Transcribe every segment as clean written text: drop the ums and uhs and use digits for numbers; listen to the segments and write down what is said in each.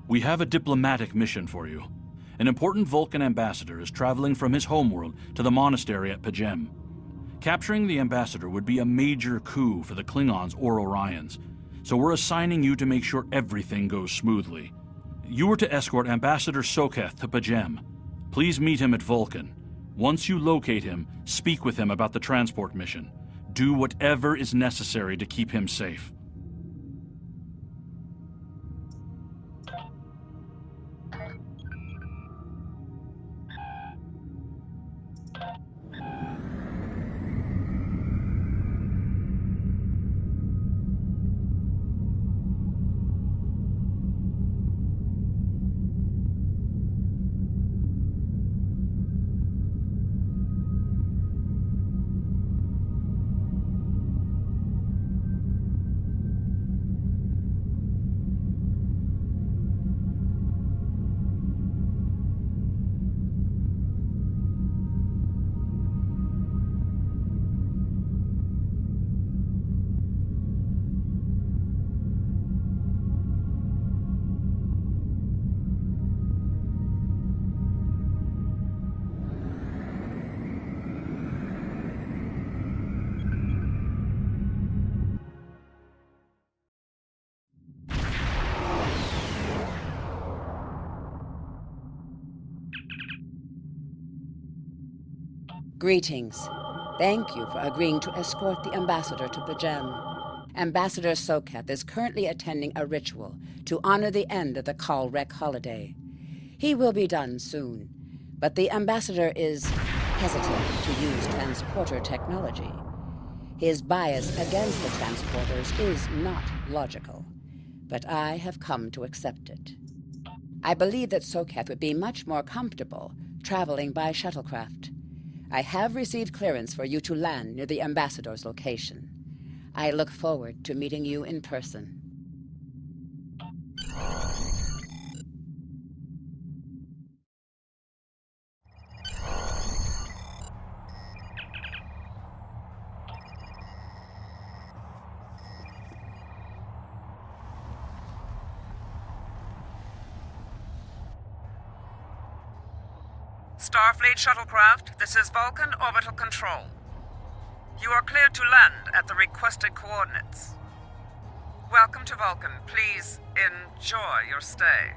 We have a diplomatic mission for you. An important Vulcan ambassador is traveling from his homeworld to the Monastery at Pajem. Capturing the ambassador would be a major coup for the Klingons or Orions, so we're assigning you to make sure everything goes smoothly. You are to escort Ambassador Soketh to Pajem. Please meet him at Vulcan. Once you locate him, speak with him about the transport mission. Do whatever is necessary to keep him safe. Greetings. Thank you for agreeing to escort the ambassador to Pajem. Ambassador Soketh is currently attending a ritual to honor the end of the Kal Rek holiday. He will be done soon, but the ambassador is hesitant to use transporter technology. His bias against the transporters is not logical, but I have come to accept it. I believe that Soketh would be much more comfortable traveling by shuttlecraft. I have received clearance for you to land near the ambassador's location. I look forward to meeting you in person. Starfleet shuttlecraft, this is Vulcan Orbital Control. You are cleared to land at the requested coordinates. Welcome to Vulcan. Please enjoy your stay.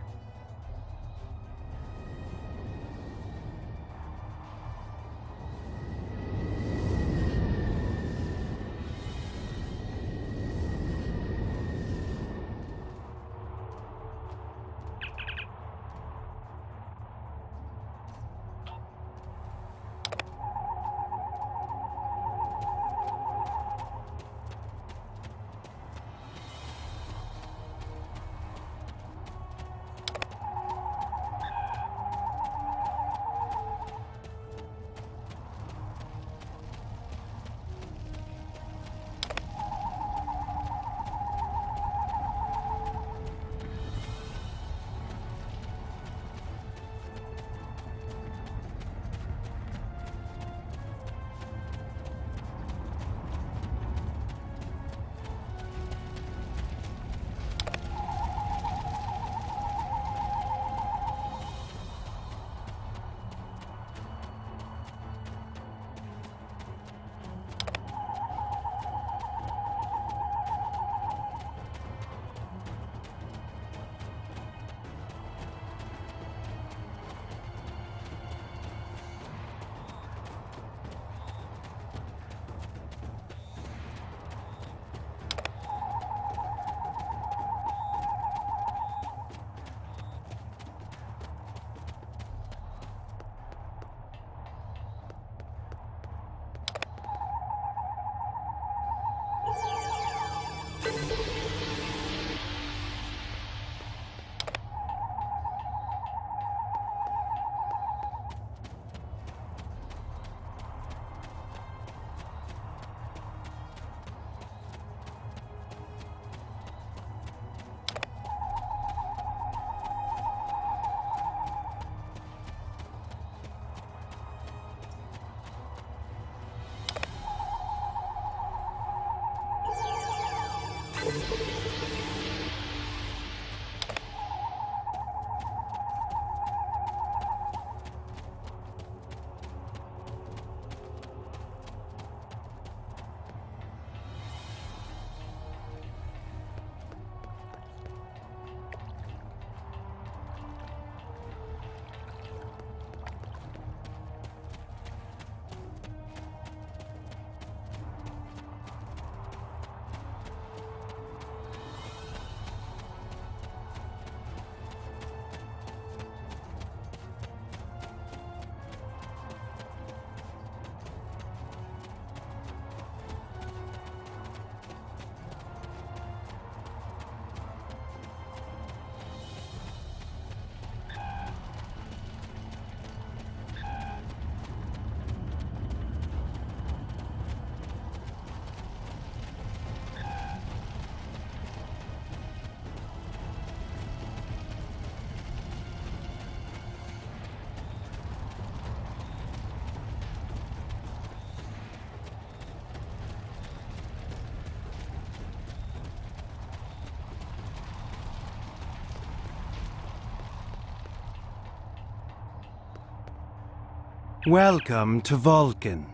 Welcome to Vulcan.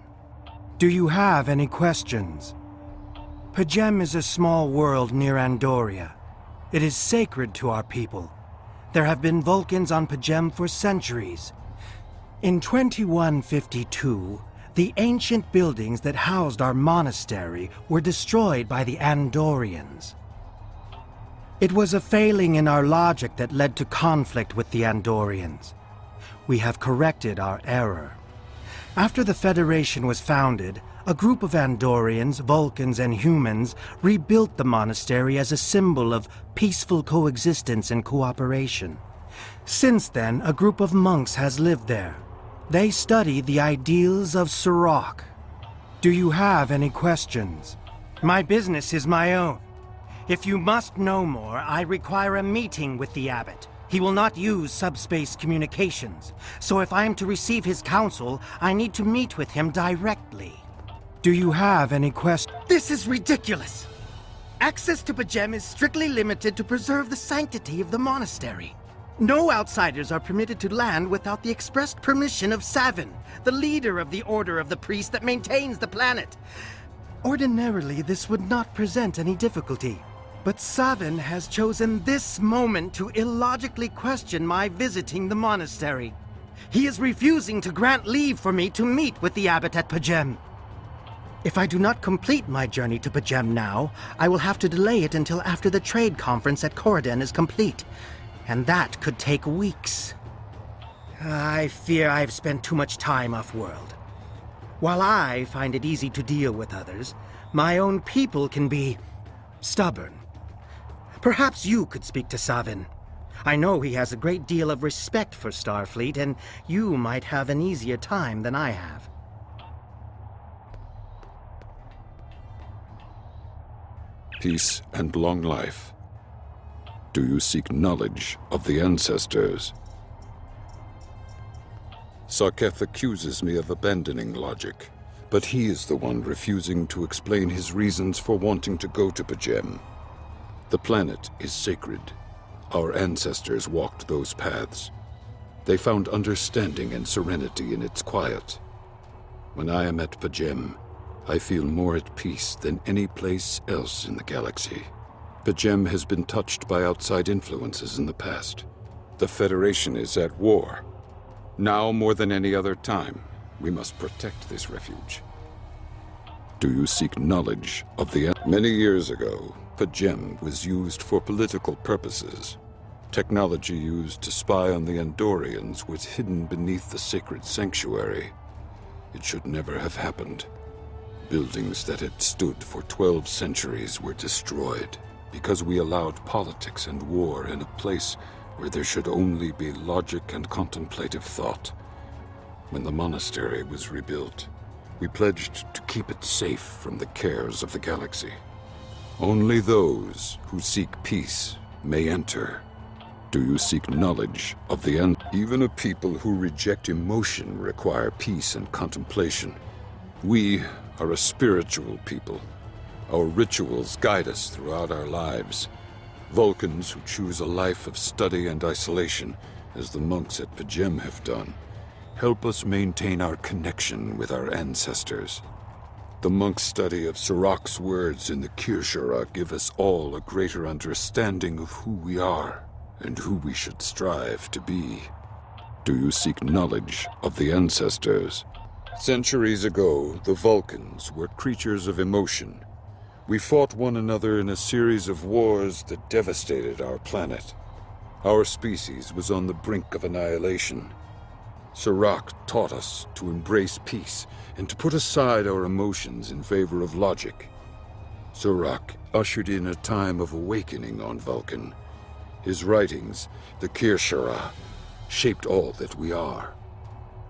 Do you have any questions? P'Jem is a small world near Andoria. It is sacred to our people. There have been Vulcans on P'Jem for centuries. In 2152, the ancient buildings that housed our monastery were destroyed by the Andorians. It was a failing in our logic that led to conflict with the Andorians. We have corrected our error. After the Federation was founded, a group of Andorians, Vulcans, and humans rebuilt the monastery as a symbol of peaceful coexistence and cooperation. Since then, a group of monks has lived there. They study the ideals of Sirach. Do you have any questions? My business is my own. If you must know more, I require a meeting with the abbot. He will not use subspace communications, so if I am to receive his counsel, I need to meet with him directly. Do you have any questions? This is ridiculous! Access to P'Jem is strictly limited to preserve the sanctity of the monastery. No outsiders are permitted to land without the expressed permission of Savin, the leader of the Order of the Priest that maintains the planet. Ordinarily, this would not present any difficulty. But Savin has chosen this moment to illogically question my visiting the monastery. He is refusing to grant leave for me to meet with the abbot at P'Jem. If I do not complete my journey to P'Jem now, I will have to delay it until after the trade conference at Corridon is complete. And that could take weeks. I fear I've spent too much time off-world. While I find it easy to deal with others, my own people can be stubborn. Perhaps you could speak to Savin. I know he has a great deal of respect for Starfleet, and you might have an easier time than I have. Peace and long life. Do you seek knowledge of the ancestors? Sarketh accuses me of abandoning logic, but he is the one refusing to explain his reasons for wanting to go to P'Jem. The planet is sacred. Our ancestors walked those paths. They found understanding and serenity in its quiet. When I am at P'Jem, I feel more at peace than any place else in the galaxy. P'Jem has been touched by outside influences in the past. The Federation is at war. Now more than any other time, we must protect this refuge. Do you seek knowledge of the... Many years ago, P'Jem was used for political purposes. Technology used to spy on the Andorians was hidden beneath the sacred sanctuary. It should never have happened. Buildings that had stood for 12 centuries were destroyed because we allowed politics and war in a place where there should only be logic and contemplative thought. When the monastery was rebuilt, we pledged to keep it safe from the cares of the galaxy. Only those who seek peace may enter. Do you seek knowledge of the end? Even a people who reject emotion require peace and contemplation. We are a spiritual people. Our rituals guide us throughout our lives. Vulcans who choose a life of study and isolation, as the monks at P'Jem have done, help us maintain our connection with our ancestors. The monk's study of Sirach's words in the Kirshara give us all a greater understanding of who we are and who we should strive to be. Do you seek knowledge of the ancestors? Centuries ago, the Vulcans were creatures of emotion. We fought one another in a series of wars that devastated our planet. Our species was on the brink of annihilation. Sirach taught us to embrace peace and to put aside our emotions in favor of logic. Sirach ushered in a time of awakening on Vulcan. His writings, the Kirshara, shaped all that we are.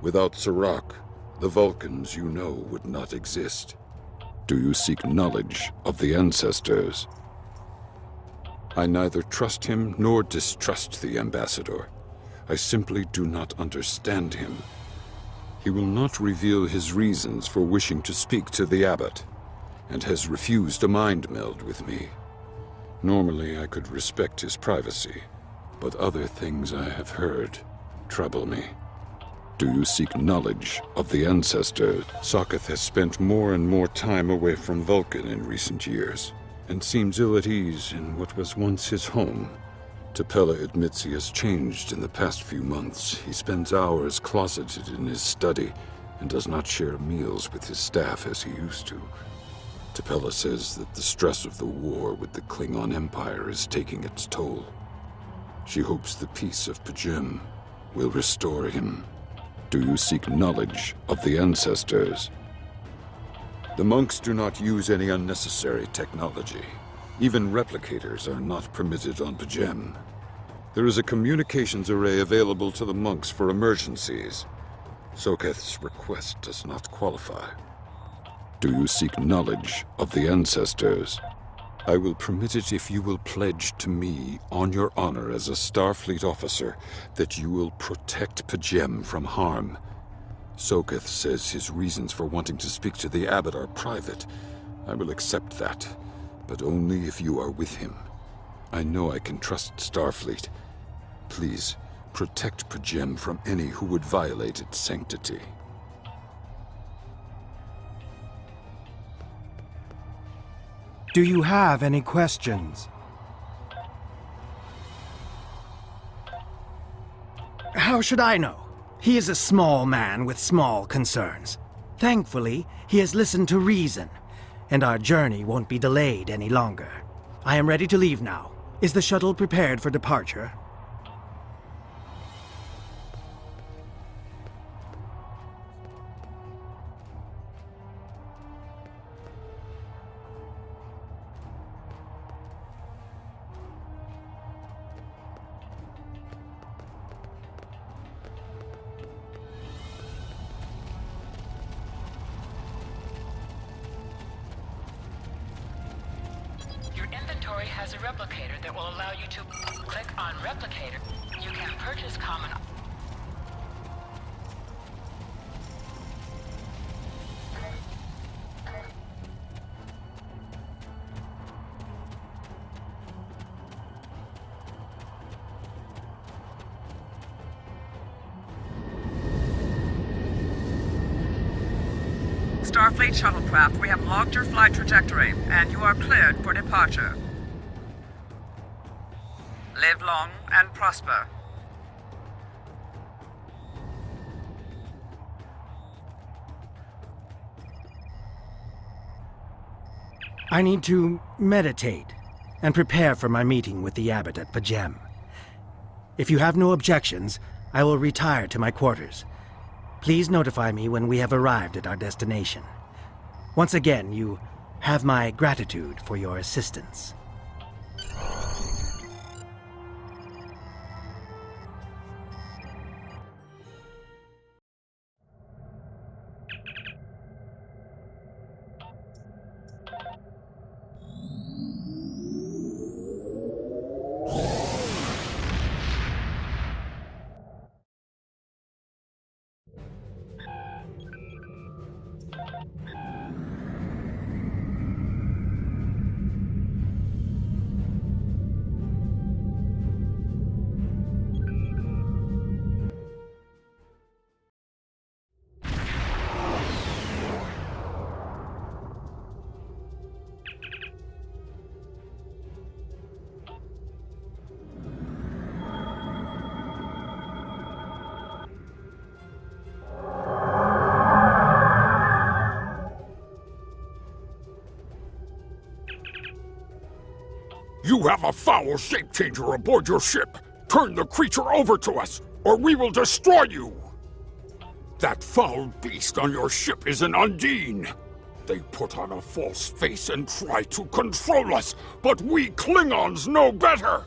Without Sirach, the Vulcans you know would not exist. Do you seek knowledge of the ancestors? I neither trust him nor distrust the ambassador. I simply do not understand him. He will not reveal his reasons for wishing to speak to the abbot, and has refused a mind meld with me. Normally I could respect his privacy, but other things I have heard trouble me. Do you seek knowledge of the ancestors? Sokath has spent more and more time away from Vulcan in recent years, and seems ill at ease in what was once his home. Tapella admits he has changed in the past few months. He spends hours closeted in his study, and does not share meals with his staff as he used to. Tapella says that the stress of the war with the Klingon Empire is taking its toll. She hopes the peace of P'Jem will restore him. Do you seek knowledge of the ancestors? The monks do not use any unnecessary technology. Even replicators are not permitted on P'Jem. There is a communications array available to the monks for emergencies. Sokath's request does not qualify. Do you seek knowledge of the ancestors? I will permit it if you will pledge to me, on your honor as a Starfleet officer, that you will protect P'Jem from harm. Sokath says his reasons for wanting to speak to the abbot are private. I will accept that, but only if you are with him. I know I can trust Starfleet. Please, protect P'Jem from any who would violate its sanctity. Do you have any questions? How should I know? He is a small man with small concerns. Thankfully, he has listened to reason, and our journey won't be delayed any longer. I am ready to leave now. Is the shuttle prepared for departure? Your inventory has a replicator that will allow you to click on replicator. You can purchase common. Starfleet shuttlecraft, we have logged your flight trajectory, and you are cleared for departure. Live long and prosper. I need to meditate and prepare for my meeting with the abbot at P'Jem. If you have no objections, I will retire to my quarters. Please notify me when we have arrived at our destination. Once again, you have my gratitude for your assistance. You have a foul shape-changer aboard your ship. Turn the creature over to us, or we will destroy you! That foul beast on your ship is an Undine. They put on a false face and try to control us, but we Klingons know better!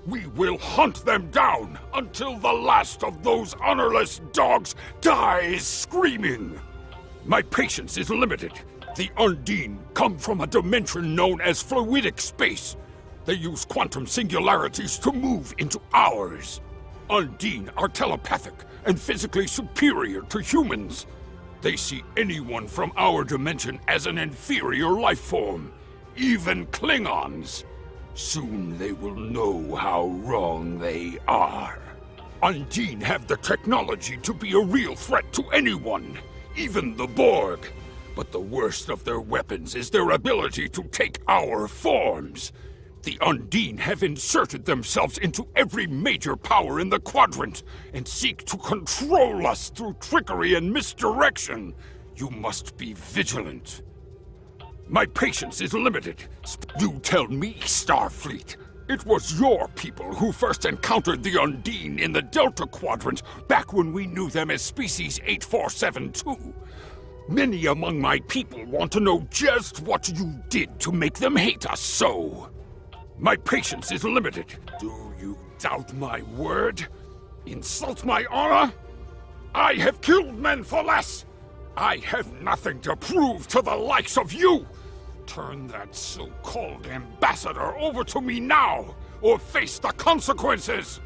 We will hunt them down until the last of those honorless dogs dies screaming! My patience is limited. The Undine come from a dimension known as fluidic space. They use quantum singularities to move into ours. Undine are telepathic and physically superior to humans. They see anyone from our dimension as an inferior life form, even Klingons. Soon they will know how wrong they are. Undine have the technology to be a real threat to anyone, even the Borg. But the worst of their weapons is their ability to take our forms. The Undine have inserted themselves into every major power in the Quadrant and seek to control us through trickery and misdirection. You must be vigilant. My patience is limited. You tell me, Starfleet. It was your people who first encountered the Undine in the Delta Quadrant back when we knew them as Species 8472. Many among my people want to know just what you did to make them hate us so. My patience is limited. Do you doubt my word? Insult my honor? I have killed men for less! I have nothing to prove to the likes of you! Turn that so-called ambassador over to me now, or face the consequences!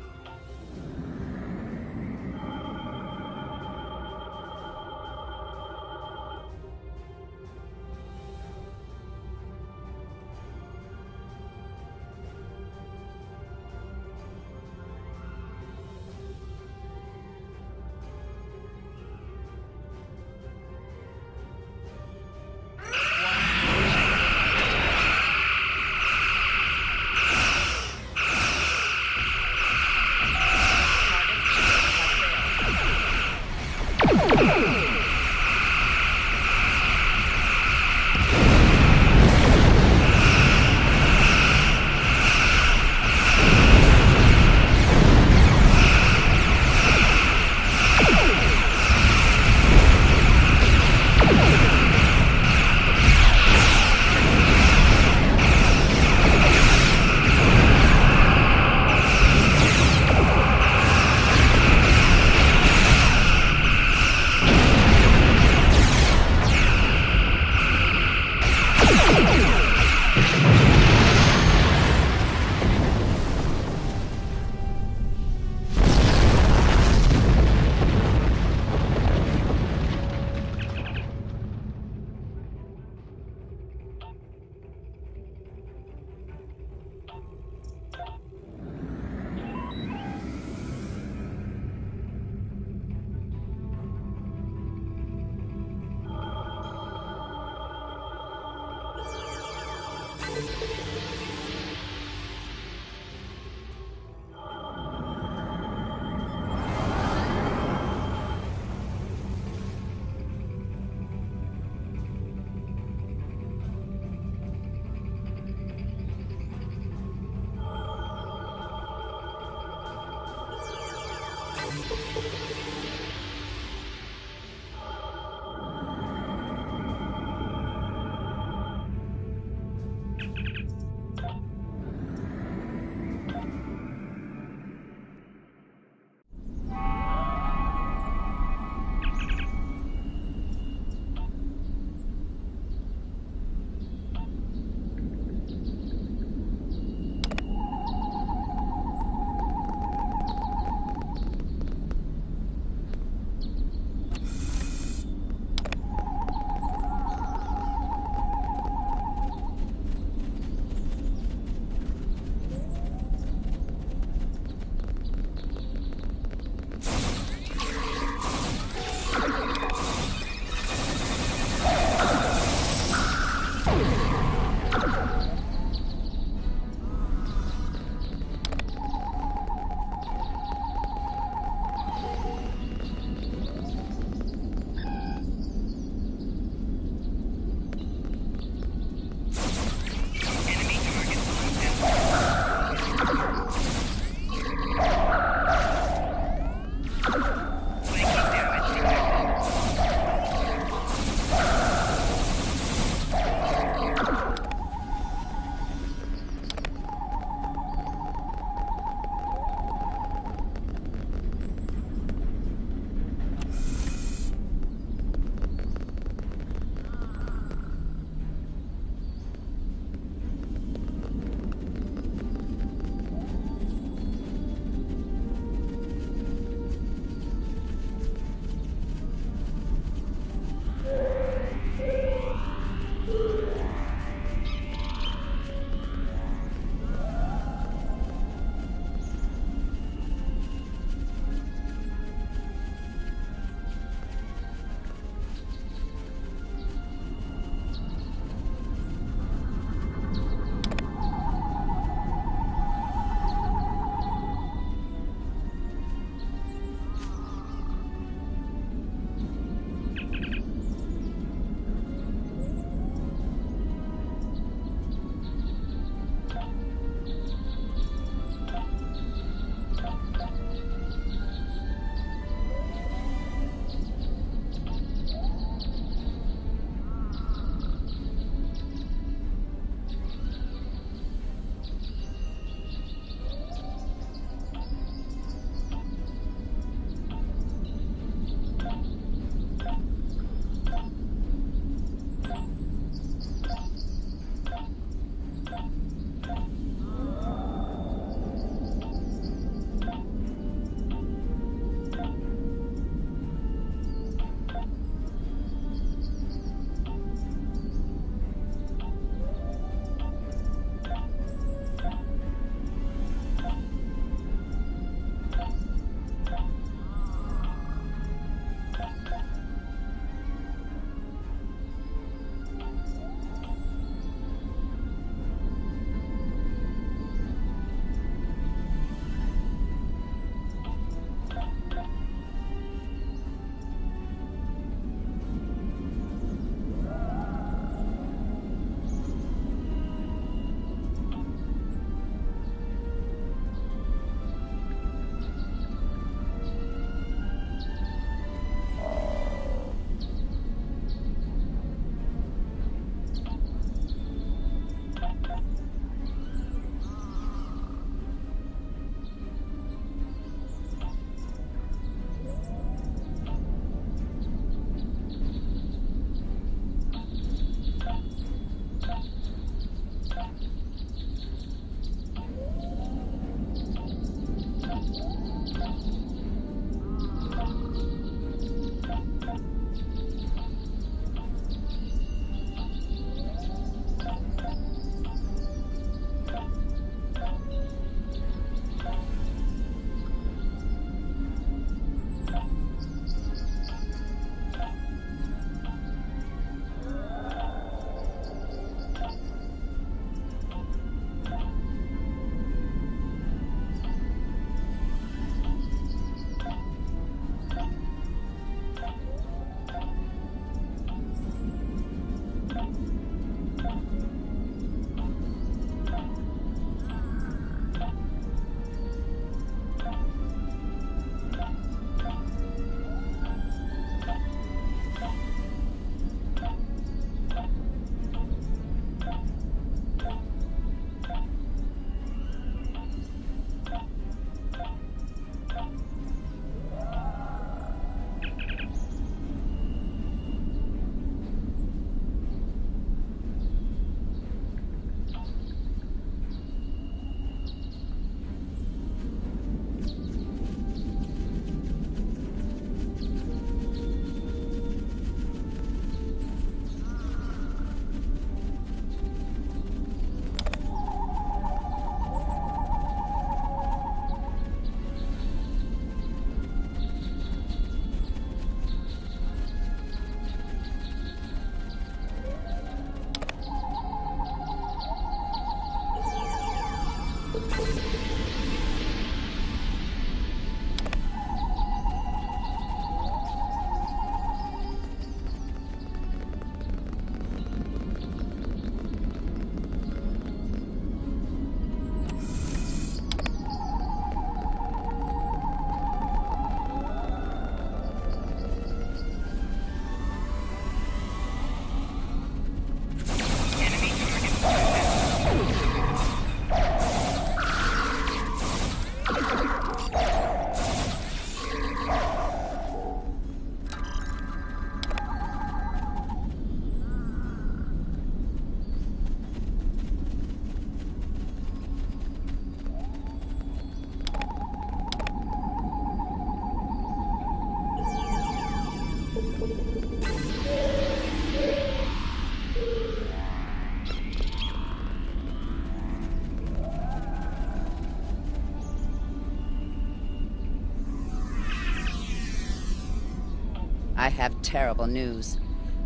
I have terrible news.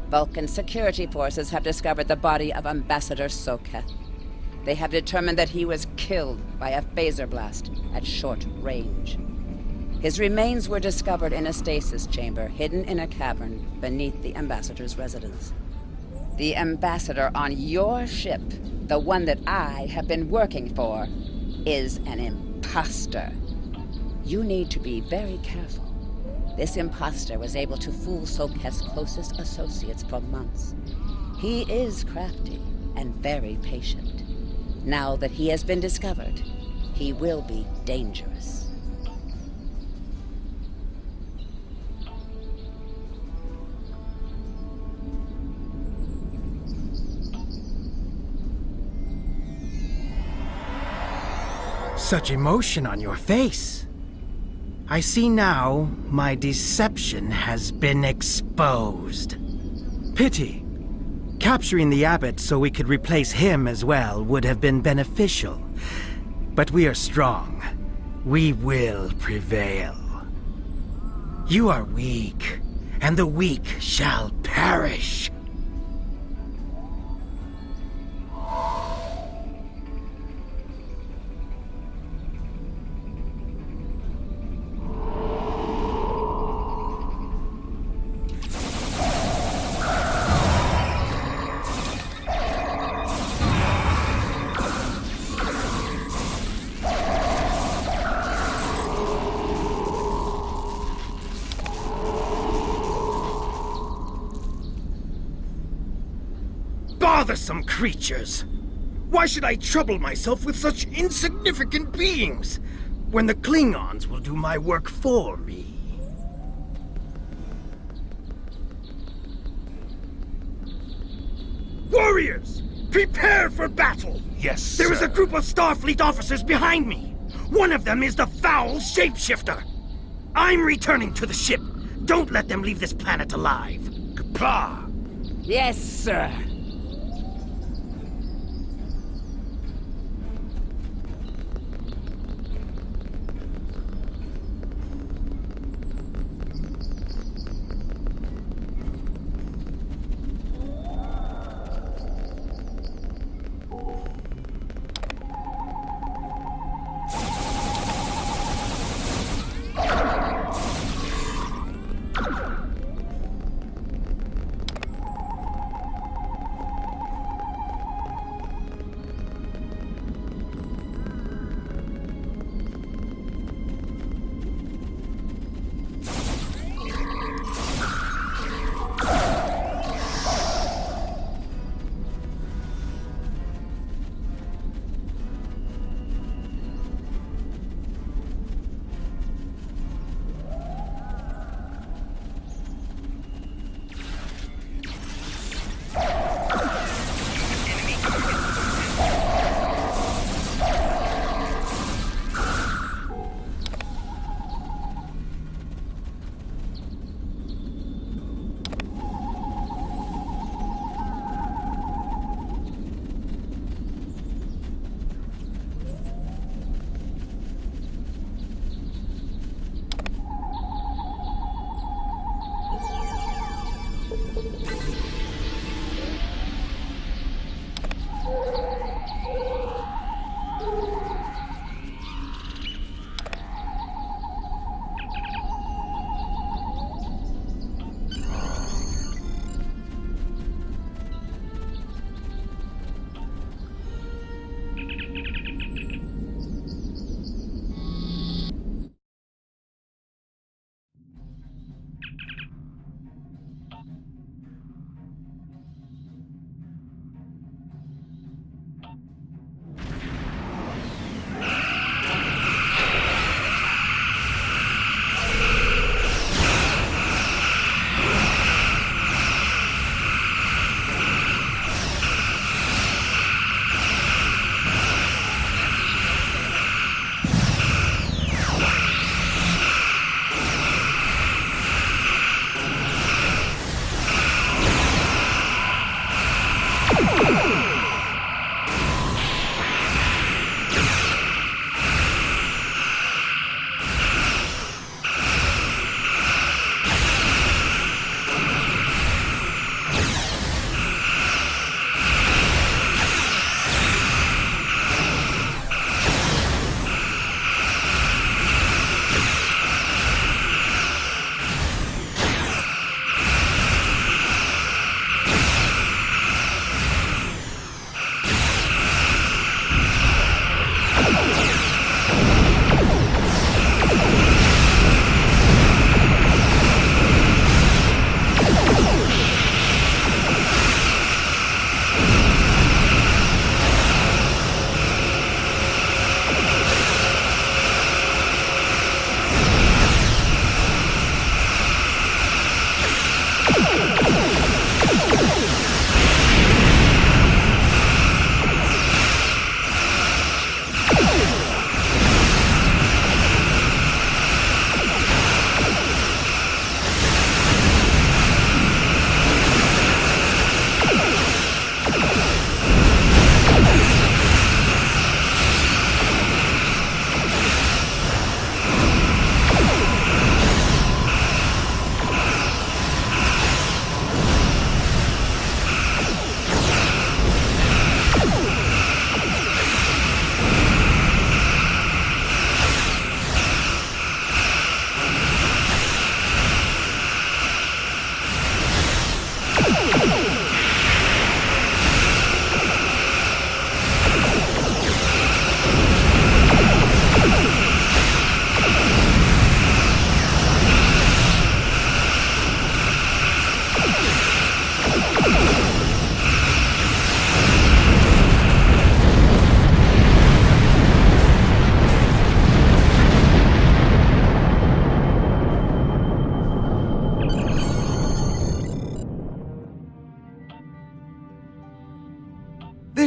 Vulcan security forces have discovered the body of Ambassador Soketh. They have determined that he was killed by a phaser blast at short range. His remains were discovered in a stasis chamber hidden in a cavern beneath the Ambassador's residence. The Ambassador on your ship, the one that I have been working for, is an imposter. You need to be very careful. This imposter was able to fool Soketh's closest associates for months. He is crafty and very patient. Now that he has been discovered, he will be dangerous. Such emotion on your face. I see now my deception has been exposed. Pity. Capturing the abbot so we could replace him as well would have been beneficial. But we are strong. We will prevail. You are weak, and the weak shall perish. Bothersome creatures! Why should I trouble myself with such insignificant beings, when the Klingons will do my work for me? Warriors! Prepare for battle! Yes, sir. There is a group of Starfleet officers behind me! One of them is the foul shapeshifter! I'm returning to the ship! Don't let them leave this planet alive! Kapla! Yes, sir.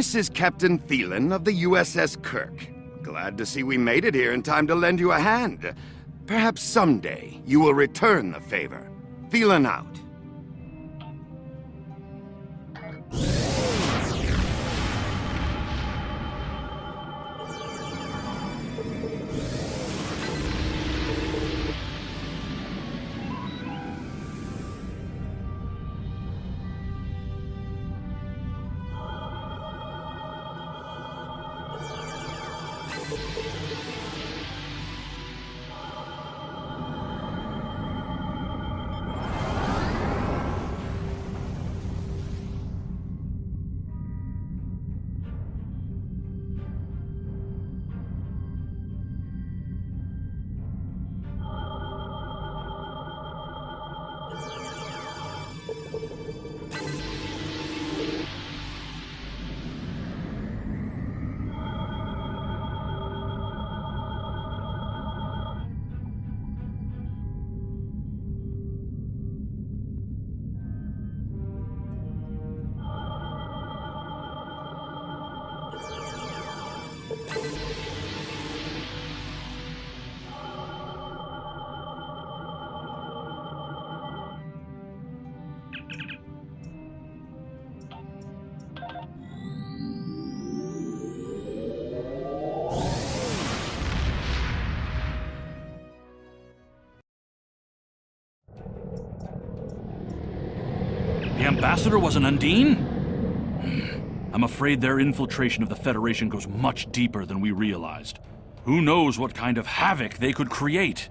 This is Captain Thielen of the USS Kirk. Glad to see we made it here in time to lend you a hand. Perhaps someday you will return the favor. Thielen out. The Ambassador was an Undine? I'm afraid their infiltration of the Federation goes much deeper than we realized. Who knows what kind of havoc they could create?